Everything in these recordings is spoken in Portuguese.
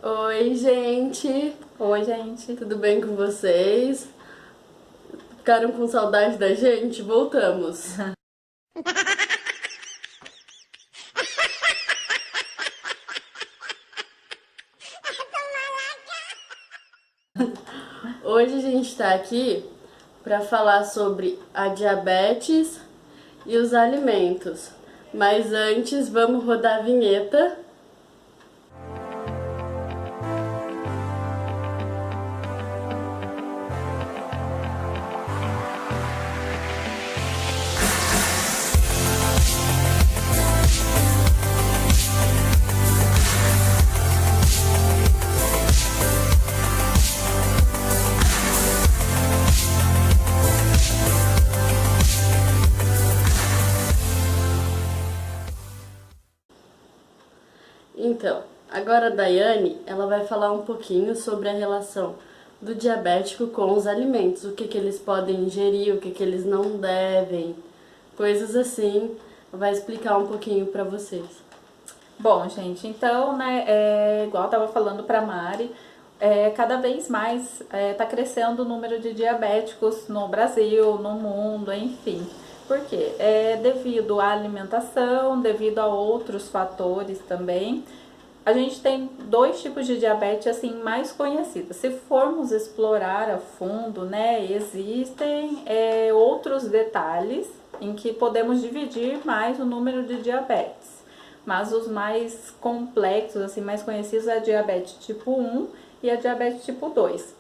Oi, gente! Oi, gente. Tudo bem com vocês? Ficaram com saudade da gente? Voltamos! Hoje a gente está aqui para falar sobre a diabetes e os alimentos. Mas antes, vamos rodar a vinheta. Então, agora a Daiane, ela vai falar um pouquinho sobre a relação do diabético com os alimentos, o que eles podem ingerir, o que eles não devem, coisas assim. Vai explicar um pouquinho para vocês. Bom, gente, então, né, igual eu tava falando pra Mari, cada vez mais tá crescendo o número de diabéticos no Brasil, no mundo, enfim. Por quê? Devido à alimentação, devido a outros fatores também. A gente tem dois tipos de diabetes assim mais conhecidos. Se formos explorar a fundo, né, existem outros detalhes em que podemos dividir mais o número de diabetes. Mas os mais complexos, assim, mais conhecidos é a diabetes tipo 1 e a diabetes tipo 2.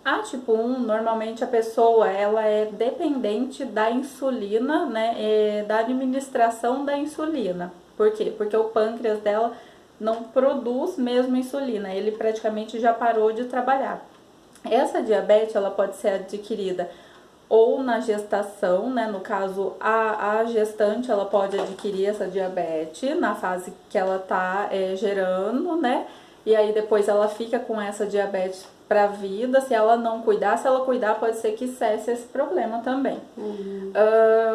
A tipo 1, normalmente a pessoa ela é dependente da insulina, né, da administração da insulina. Por quê? Porque o pâncreas dela não produz mesmo insulina, ele praticamente já parou de trabalhar. Essa diabetes ela pode ser adquirida ou na gestação, né? No caso, a gestante ela pode adquirir essa diabetes na fase que ela tá gerando, né? E aí depois ela fica com essa diabetes para a vida. Se ela não cuidar, se ela cuidar, pode ser que cesse esse problema também.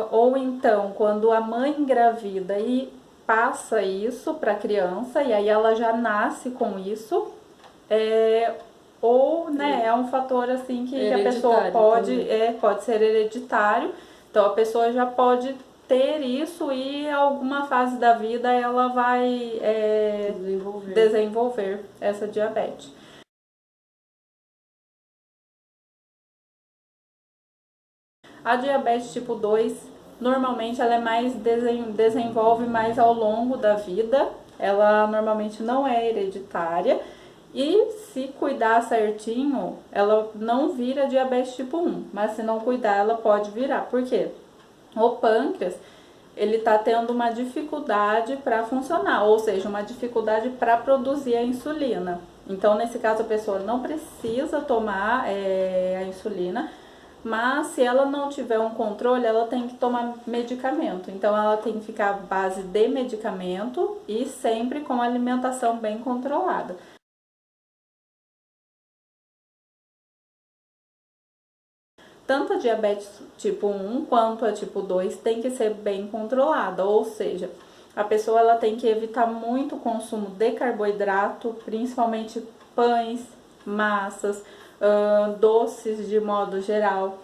Ou então, quando a mãe engravida e passa isso para a criança, e aí ela já nasce com isso, ou né, é um fator assim que a pessoa pode ser hereditário, então a pessoa já pode ter isso e alguma fase da vida ela vai desenvolver essa diabetes. A diabetes tipo 2, normalmente ela é mais desenvolve mais ao longo da vida, ela normalmente não é hereditária. E se cuidar certinho, ela não vira diabetes tipo 1, mas se não cuidar, ela pode virar. Por quê? O pâncreas, ele tá tendo uma dificuldade para funcionar, ou seja, uma dificuldade para produzir a insulina. Então, nesse caso, a pessoa não precisa tomar a insulina, mas se ela não tiver um controle, ela tem que tomar medicamento. Então, ela tem que ficar à base de medicamento e sempre com alimentação bem controlada. Tanto a diabetes tipo 1 quanto a tipo 2 tem que ser bem controlada, ou seja, a pessoa ela tem que evitar muito o consumo de carboidrato, principalmente pães, massas, doces de modo geral,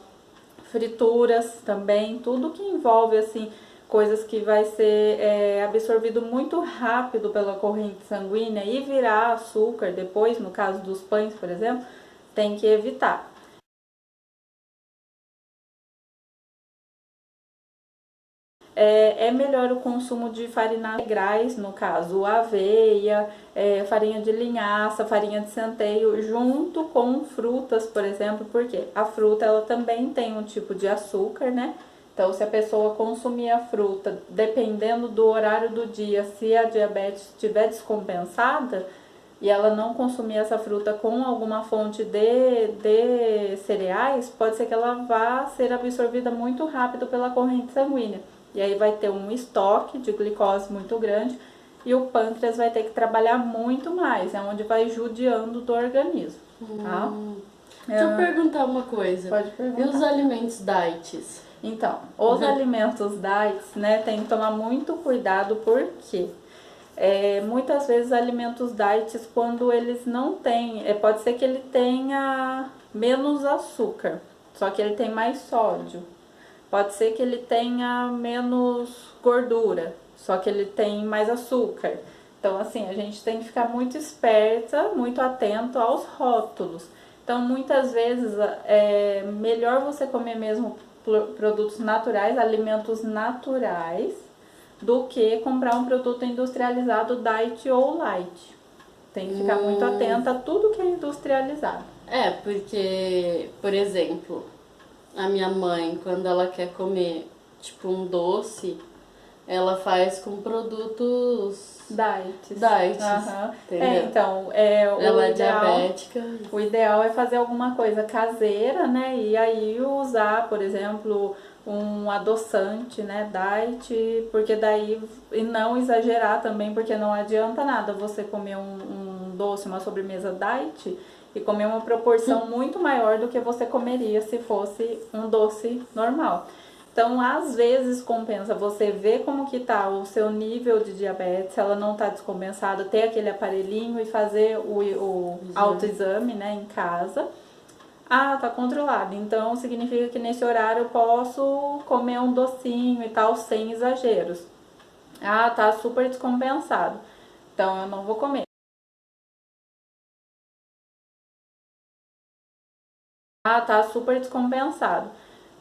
frituras também, tudo que envolve assim coisas que vai ser absorvido muito rápido pela corrente sanguínea e virar açúcar depois, no caso dos pães, por exemplo, tem que evitar. É melhor o consumo de farinha integrais, no caso aveia, farinha de linhaça, farinha de centeio, junto com frutas, por exemplo, porque a fruta ela também tem um tipo de açúcar, né? Então, se a pessoa consumir a fruta, dependendo do horário do dia, se a diabetes estiver descompensada e ela não consumir essa fruta com alguma fonte de cereais, pode ser que ela vá ser absorvida muito rápido pela corrente sanguínea. E aí vai ter um estoque de glicose muito grande e o pâncreas vai ter que trabalhar muito mais, é onde vai judiando do organismo. Tá? Deixa eu perguntar uma coisa. Pode perguntar. E os alimentos diets? Então, os alimentos diets, né, tem que tomar muito cuidado porque muitas vezes alimentos diets, quando eles não têm, pode ser que ele tenha menos açúcar, só que ele tem mais sódio. Pode ser que ele tenha menos gordura, só que ele tem mais açúcar. Então, assim, a gente tem que ficar muito esperta, muito atento aos rótulos. Então, muitas vezes é melhor você comer mesmo produtos naturais, alimentos naturais, do que comprar um produto industrializado diet ou light. Tem que ficar muito atenta a tudo que é industrializado. Porque, por exemplo, a minha mãe, quando ela quer comer, tipo, um doce, ela faz com produtos Diets. entendeu? Então, ela é diabética. O ideal é fazer alguma coisa caseira, né? E aí usar, por exemplo, um adoçante, né? Diet, porque daí, e não exagerar também, porque não adianta nada você comer um doce, uma sobremesa diet e comer uma proporção muito maior do que você comeria se fosse um doce normal. Então, às vezes compensa você ver como que tá o seu nível de diabetes, se ela não tá descompensada, ter aquele aparelhinho e fazer o autoexame, né, em casa. Ah, tá controlado. Então, significa que nesse horário eu posso comer um docinho e tal, sem exageros. Ah, tá super descompensado. Então, eu não vou comer. Ah, tá super descompensado.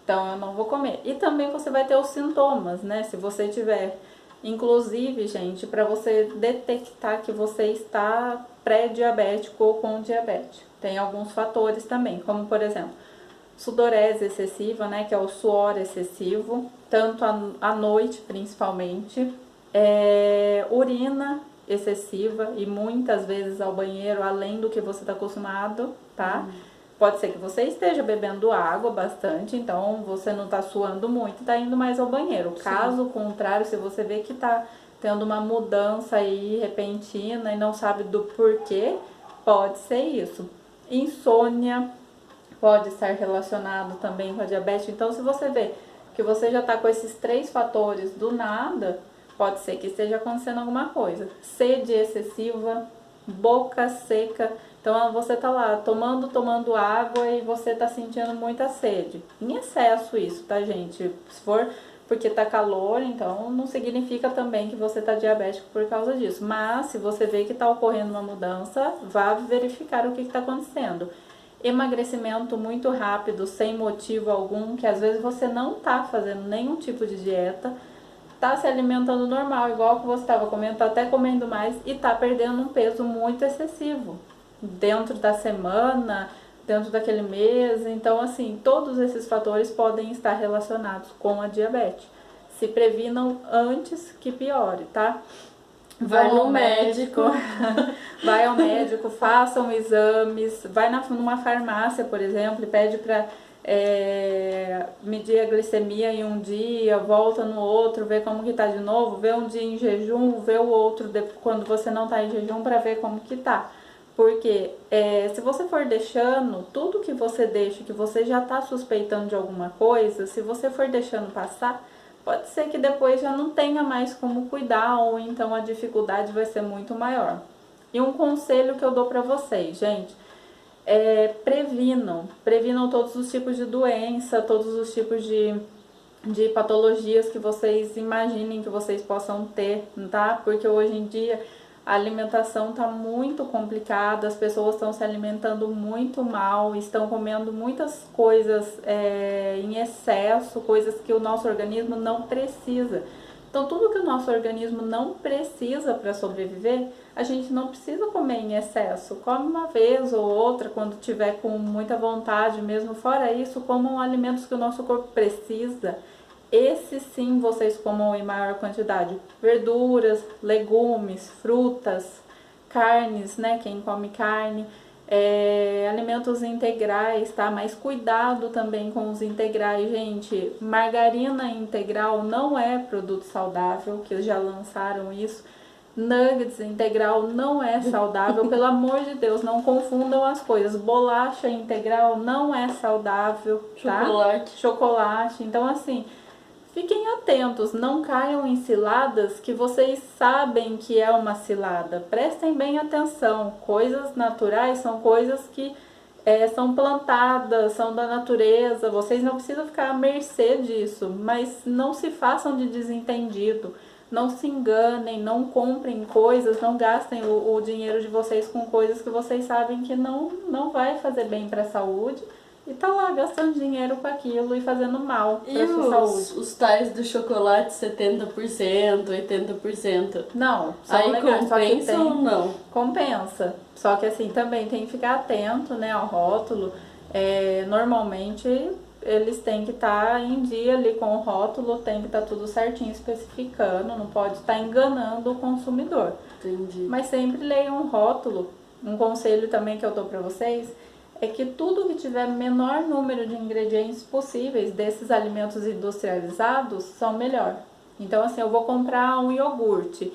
Então eu não vou comer. E também você vai ter os sintomas, né? Se você tiver, inclusive, gente, para você detectar que você está pré-diabético ou com diabetes. Tem alguns fatores também, como por exemplo, sudorese excessiva, né, que é o suor excessivo, tanto à noite principalmente, urina excessiva e muitas vezes ao banheiro além do que você está acostumado, tá? Pode ser que você esteja bebendo água bastante, então você não está suando muito e está indo mais ao banheiro. Sim. Caso contrário, se você vê que está tendo uma mudança aí repentina e não sabe do porquê, pode ser isso. Insônia pode estar relacionado também com a diabetes. Então, se você vê que você já está com esses 3 fatores do nada, pode ser que esteja acontecendo alguma coisa. Sede excessiva, boca seca. Então você tá lá tomando água e você tá sentindo muita sede. Em excesso isso, tá, gente? Se for porque tá calor, então não significa também que você tá diabético por causa disso. Mas se você vê que tá ocorrendo uma mudança, vá verificar o que está acontecendo. Emagrecimento muito rápido, sem motivo algum, que às vezes você não tá fazendo nenhum tipo de dieta, tá se alimentando normal, igual que você estava comendo, tá até comendo mais e tá perdendo um peso muito excessivo dentro da semana, dentro daquele mês. Então, assim, todos esses fatores podem estar relacionados com a diabetes. Se previnam antes que piore, tá? Vai no médico, vai ao médico, façam exames, vai numa farmácia, por exemplo, e pede para medir a glicemia em um dia, volta no outro, vê como que tá de novo, vê um dia em jejum, vê o outro quando você não tá em jejum para ver como que tá. Porque se você for deixando, tudo que você deixa, que você já tá suspeitando de alguma coisa, se você for deixando passar, pode ser que depois já não tenha mais como cuidar, ou então a dificuldade vai ser muito maior. E um conselho que eu dou para vocês, gente, previnam todos os tipos de doença, todos os tipos de patologias que vocês imaginem que vocês possam ter, tá? Porque hoje em dia a alimentação está muito complicada, as pessoas estão se alimentando muito mal, estão comendo muitas coisas em excesso, coisas que o nosso organismo não precisa. Então, tudo que o nosso organismo não precisa para sobreviver, a gente não precisa comer em excesso. Come uma vez ou outra, quando tiver com muita vontade mesmo. Fora isso, comam alimentos que o nosso corpo precisa. Esses sim vocês comam em maior quantidade. Verduras, legumes, frutas, carnes, né? Quem come carne. Alimentos integrais, tá? Mas cuidado também com os integrais, gente. Margarina integral não é produto saudável, que já lançaram isso. Nuggets integral não é saudável, pelo amor de Deus, não confundam as coisas. Bolacha integral não é saudável, tá? Chocolate. Então, assim, fiquem atentos, não caiam em ciladas que vocês sabem que é uma cilada. Prestem bem atenção. Coisas naturais são coisas que são plantadas, são da natureza. Vocês não precisam ficar à mercê disso, mas não se façam de desentendido. Não se enganem, não comprem coisas, não gastem o dinheiro de vocês com coisas que vocês sabem que não vai fazer bem para a saúde. E tá lá gastando dinheiro com aquilo e fazendo mal para sua saúde. Os tais do chocolate 70%, 80%? Não, são aí legais, compensa ou não? Compensa. Só que assim, também tem que ficar atento, né, ao rótulo. Normalmente eles têm que estar em dia ali com o rótulo, tem que estar tudo certinho especificando, não pode estar enganando o consumidor. Entendi. Mas sempre leiam o rótulo. Um conselho também que eu dou para vocês é que tudo que tiver menor número de ingredientes possíveis desses alimentos industrializados são melhor. Então, assim, eu vou comprar um iogurte.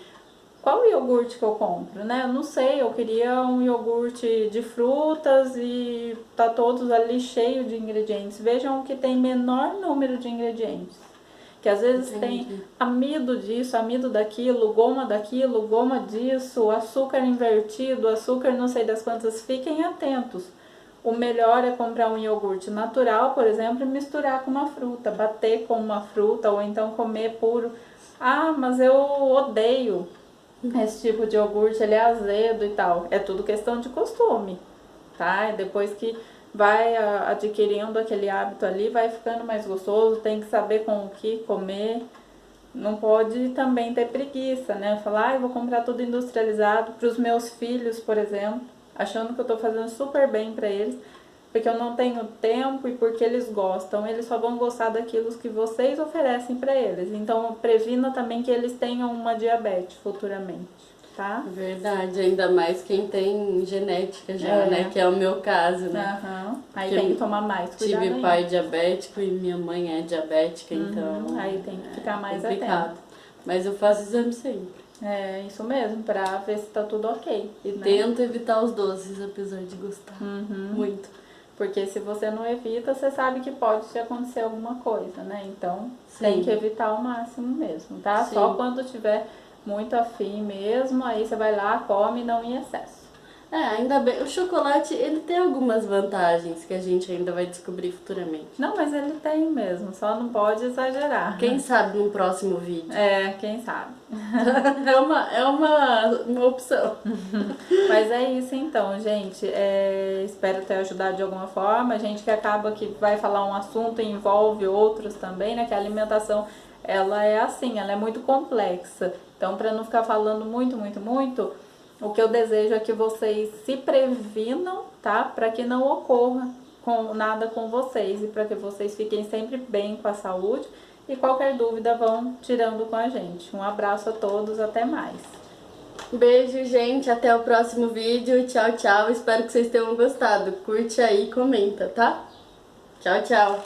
Qual iogurte que eu compro, né? Eu não sei, eu queria um iogurte de frutas e tá todos ali cheio de ingredientes. Vejam que tem menor número de ingredientes. Que às vezes tem amido disso, amido daquilo, goma disso, açúcar invertido, açúcar não sei das quantas. Fiquem atentos. O melhor é comprar um iogurte natural, por exemplo, e misturar com uma fruta, bater com uma fruta ou então comer puro. Ah, mas eu odeio esse tipo de iogurte, ele é azedo e tal. É tudo questão de costume, tá? E depois que vai adquirindo aquele hábito ali, vai ficando mais gostoso, tem que saber com o que comer. Não pode também ter preguiça, né? Falar, eu vou comprar tudo industrializado para os meus filhos, por exemplo, achando que eu tô fazendo super bem para eles, porque eu não tenho tempo e porque eles gostam. Eles só vão gostar daquilo que vocês oferecem para eles. Então, previna também que eles tenham uma diabetes futuramente, tá? Verdade, ainda mais quem tem genética já, né? Que é o meu caso, né? Aí tem que tomar mais cuidado. Tive pai diabético e minha mãe é diabética, então... Aí tem que ficar mais atento. Mas eu faço exame sempre. É isso mesmo, pra ver se tá tudo ok. E tento evitar os doces, apesar de gostar muito. Porque se você não evita, você sabe que pode te acontecer alguma coisa, né? Então, tem que evitar ao máximo mesmo, tá? Sim. Só quando tiver muito afim mesmo, aí você vai lá, come, não em excesso. Ainda bem. O chocolate, ele tem algumas vantagens que a gente ainda vai descobrir futuramente. Não, mas ele tem mesmo, só não pode exagerar. Quem sabe no próximo vídeo. Quem sabe. É uma opção. Mas é isso então, gente. Espero ter ajudado de alguma forma. A gente que acaba que vai falar um assunto e envolve outros também, né? Que a alimentação, ela é assim, ela é muito complexa. Então, para não ficar falando muito, o que eu desejo é que vocês se previnam, tá? Para que não ocorra nada com vocês e para que vocês fiquem sempre bem com a saúde. E qualquer dúvida vão tirando com a gente. Um abraço a todos, até mais. Beijo, gente. Até o próximo vídeo. Tchau, tchau. Espero que vocês tenham gostado. Curte aí e comenta, tá? Tchau, tchau.